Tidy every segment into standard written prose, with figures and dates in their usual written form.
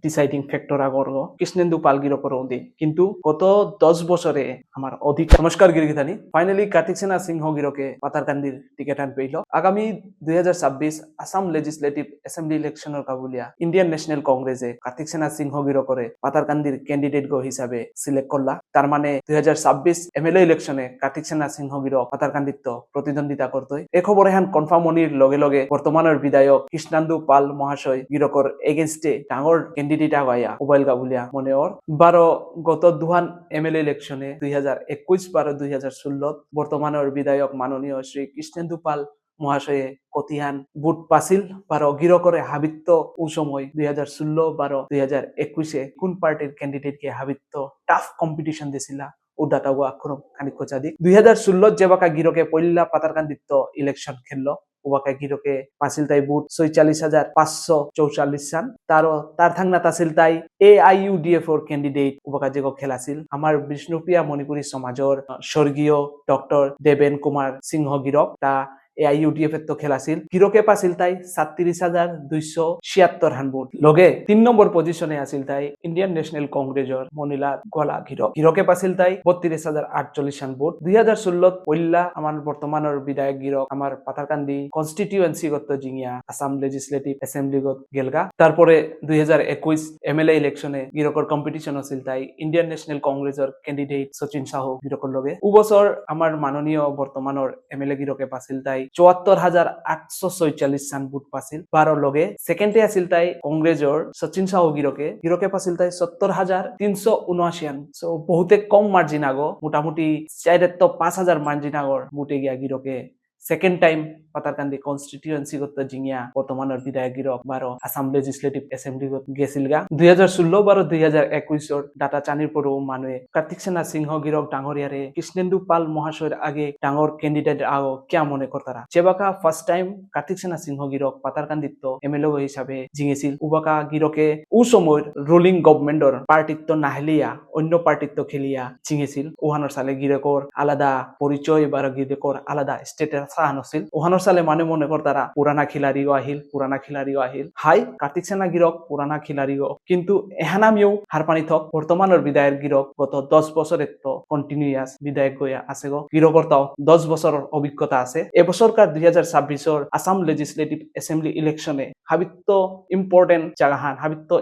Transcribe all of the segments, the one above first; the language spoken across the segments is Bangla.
ডিসাইডিং ফ্যাক্টর আগর্গ কৃষ্ণেন্দু পালগির করৌদি কিন্তু গত 10 বছরে আমার অধিক নমস্কার গিরিগিতানি ফাইনালি কার্তিক সেনা সিংহ গিরকে পাতারকান্দির টিকেট আন পেইল আগামী 2026 আসাম লেজিসলেটিভ অ্যাসেম্বলি ইলেকশনের কাবুলিয়া ইন্ডিয়ান ন্যাশনাল কংগ্রেসে কার্তিক সেনা সিংহ গির করে পাতারকান্দির ক্যান্ডিডেট গো হিসাবে সিলেক্ট করলা তার মানে 2026 এমএলএ ইলেকশনে কার্তিক সেনা সিংহ গির পাতারকান্দিত প্রতিদ্বন্দ্বিতা করতই এ খবর এহান কনফার্ম হনির লগে লগে বর্তমানের বিধায়ক কৃষ্ণান্দু পাল মহাশয় গিরকর এগেনস্টে ডাঙর ক্যান্ডিডেট আগাইয়া মোবাইল গাবুলিয়া মনে ওর গত দুহান এমএলএ ইলেকশনে 2021-12-2016 বর্তমানের বিধায়ক মাননীয় শ্রী কৃষ্ণেন্দু পাল মহাশয়ে কতিহান বুট পাছিল গিরকরে হাবিত্য ও সময় 2016-12-2021 কোন পার্টির ক্যান্ডিডেটকে হাবিত্য টাফ কম্পিটিশন দিছিলা ও ডাটাগো আখরম খানিক খোঁচাদিক 2016 যেবাকা গিরকে পল্লা পাতারকান্দিত্য ইলেকশন খেললো ওবাকা গিরকে পাছিল তাই বুট 46,544 সান তার থাংনা তাছিল তাই AIUDF ওর ক্যান্ডিডেট ওবাকা যেগো খেলাছিল আমার বিষ্ণুপ্রিয়া মণিপুরী সমাজর স্বর্গীয় ডক্টর দেবেন কুমার সিংহ গিরক তা AIUDF এর তো খেলাছিল গিরকে পাছিল তাই 37,276 রান বুট লগে 3 নম্বর পজিশনে আছিল তাই ইন্ডিয়ান ন্যাশনাল কংগ্রেসর মনিলা গলা গিরকে পাছিল তাই 32,048 রান বুট 2016 পল্লা আমার বর্তমানের বিধায়ক গিরক আমার পাতারকান্দি কনস্টিটিউয়েন্সি গত জিঙিয়া আসাম লেজিসলেটিভ অ্যাসেম্বলি গত গেলগা তারপরে 2021 এমএলএ ইলেকশনে গিরকর কম্পিটিশন আছিল তাই ইন্ডিয়ান ন্যাশনাল কংগ্রেসর ক্যান্ডিডেট সচিন সাহু গিরকর লগে বছর আমার মাননীয় বর্তমানের এমএলএ গিরকে পাছিল তাই 74,846 রান বুট পাছিল 12 লগে সেকেন্ডে আছিল তাই কংগ্রেসর সচিন সাহু গিরকে পাছিল তাই 70,379 রান সো বহুতে কম মার্জিন আগো মোটামুটি 5,000 মার্জিন আগর বুটে গিয়া গিরকে সেকেন্ড টাইম পাতারকান্দি কনস্টিটিউয়েন্সি গত জিঙিয়া বর্তমানের বিধায়ক গিরক আসাম লেজিসলেটিভ অ্যাসেম্বলি গেছিলগা 2016-12-2021 ডাটা চানির পরও মানুহে কার্তিক সেনা সিংহ গিরক ডাঙরিয়ারে কৃষ্ণেন্দু পাল মহাশয়ের আগে ডাঙর ক্যান্ডিডেট আগো কিয়া মনে করতারা যেবাকা ফার্স্ট টাইম কার্তিক সেনা সিংহ গিরক পাতারকান্দিত্য এমএলএ হিসাবে জিঙেছিল উবাকা গিরকে ও সময় রুলিং গভর্নমেন্টর পার্টিত্ব নাহলিয়া অন্য পার্টিত্ব খেলিয়া জিঙেছিল ওহানোর সালে গিরকর আলাদা পরিচয় গিরকর আলাদা স্টেটাস আনছিল ওহানোর সালে মনে করতারা পুরানা খিলাড়িও আহিল হাই কার্তিক সেনা গিরক পুরানা খিলাড়িও কিন্তু এহানামিও হারপানি থক বর্তমানের বিধায়ক গিরক গত 10 বছরের তো কন্টিনিউয়াস বিধায়ক গয়া আছে গো গিরকর তাও 10 বছরের অভিজ্ঞতা আছে এবছরকার 2026 আসাম লেজিসলেটিভ অ্যাসেম্বলি ইলেকশনে হাবিত্য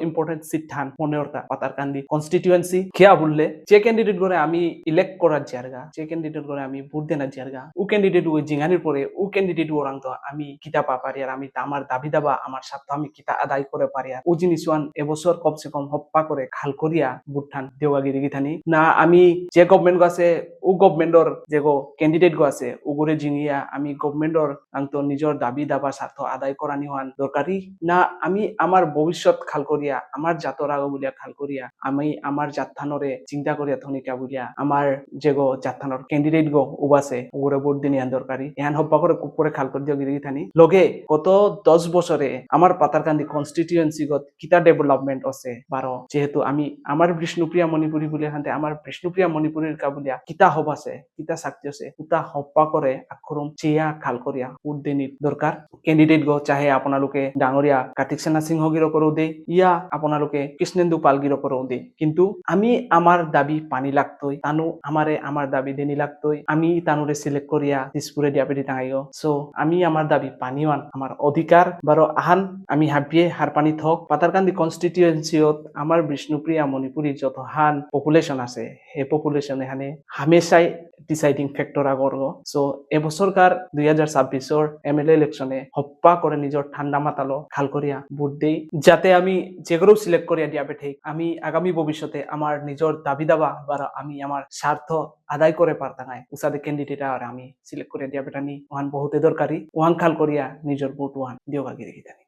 ইম্পর্টেন্ট সিট হান মনে হতা পাতারকান্দি কনস্টিটিউয়েন্সি কিয়া বললে যে ক্যান্ডিডেট করে আমি ইলেক্ট করার জায়গা যে ক্যান্ডিডেট করে আমি ভোট দেনার জায়গা ও ক্যান্ডিডেট ওই জিঙ্গানির পরে ও ক্যান্ডিডেট ওরাং তো আমি কিতা পারি আর আমি আমার দাবি দাবা আমার স্বার্থ আমি কিতা আদায় করে পারি আর ও জিনিস এবছর কমসে কম হপ্পা করে খাল করিয়া বুটঠান দেওয়াগিরি গিথানি না আমি যে গভর্নমেন্ট গো আছে ও গভর্নমেন্টর যে গো ক্যান্ডিডেট গো আছে ও গরে জিঙিয়া আমি গভর্নমেন্টর তো নিজের দাবি দাবা স্বার্থ আদায় করা নিওয়ান দরকারি না আমি আমার ভবিষ্যৎ খাল করিয়া আমার জাতর আগো বলিয়া খাল করিয়া আমি আমার জাতথানরে চিন্তা করিয়া থনিকা বলিয়া আমার যে গো জাতথানর ক্যান্ডিডেট গো ওবাছে ওগরে ভোট দিনিয়ান দরকারি এহান হপ্পা করে খাল করে দিও গিরি থানি লগে গত 10 বছরে আমার পাতারকান্দি কনস্টিটিউয়েন্সি গত কিতা ডেভেলপমেন্ট আছে যেহেতু আমি আমার বিষ্ণুপ্রিয়া মণিপুরী বলে হাতে আমার বিষ্ণুপ্রিয়া মণিপুরীর কাবুলিয়া কিতা হব আছে কিতা শক্তি আছে উতা হপ্পা করে আখরম চেয়া খাল করিয়া উদ্দিনী দরকার ক্যান্ডিডেট গো চাহে আপোনালোকে ডাঙরিয়া কার্তিক সেনা সিংহ গির করেও দে ইয়া আপোনালোকে কৃষ্ণেন্দু পাল গির করেও দে কিন্তু আমি আমার দাবি পানি লাগতই তানু আমার দাবি দেনি লাগতই আমি তানুরে সিলেক্ট করিয়া দিসপুরে দিয়াপেটি টাঙাইও সো আমি আমার দাবি পানিওয়ান আমার অধিকার আহান আমি হাবিয়ে হার পানি থক পাতারকান্দি কনস্টিটিউয়েন্সিত আমার বিষ্ণুপ্রিয়া মণিপুরী যত হান পপুলেশন আছে সেই পপুলেশন এখানে হামেশাই ডিসাইডিং ফ্যাক্টর আগর সো এবছরকার 2026 এমএলএ ইলেকশনে হপ্পা করে নিজের ঠান্ডা মাতালো খাল করিয়া ভোট দেই যাতে আমি যেগুলো সিলেক্ট করিয়া দিয়া পেঠে আমি আগামী ভবিষ্যতে আমার নিজের দাবি দাবা আমি আমার স্বার্থ আদায় করে পারতাম উসাদে ক্যান্ডিডেট আর আমি সিলেক্ট করিয়া দিয়া পেটানি ওহান বহুতে দরকারি ওহান খাল করিয়া নিজের ভোট ওহান দিওগা গিরি গিতানি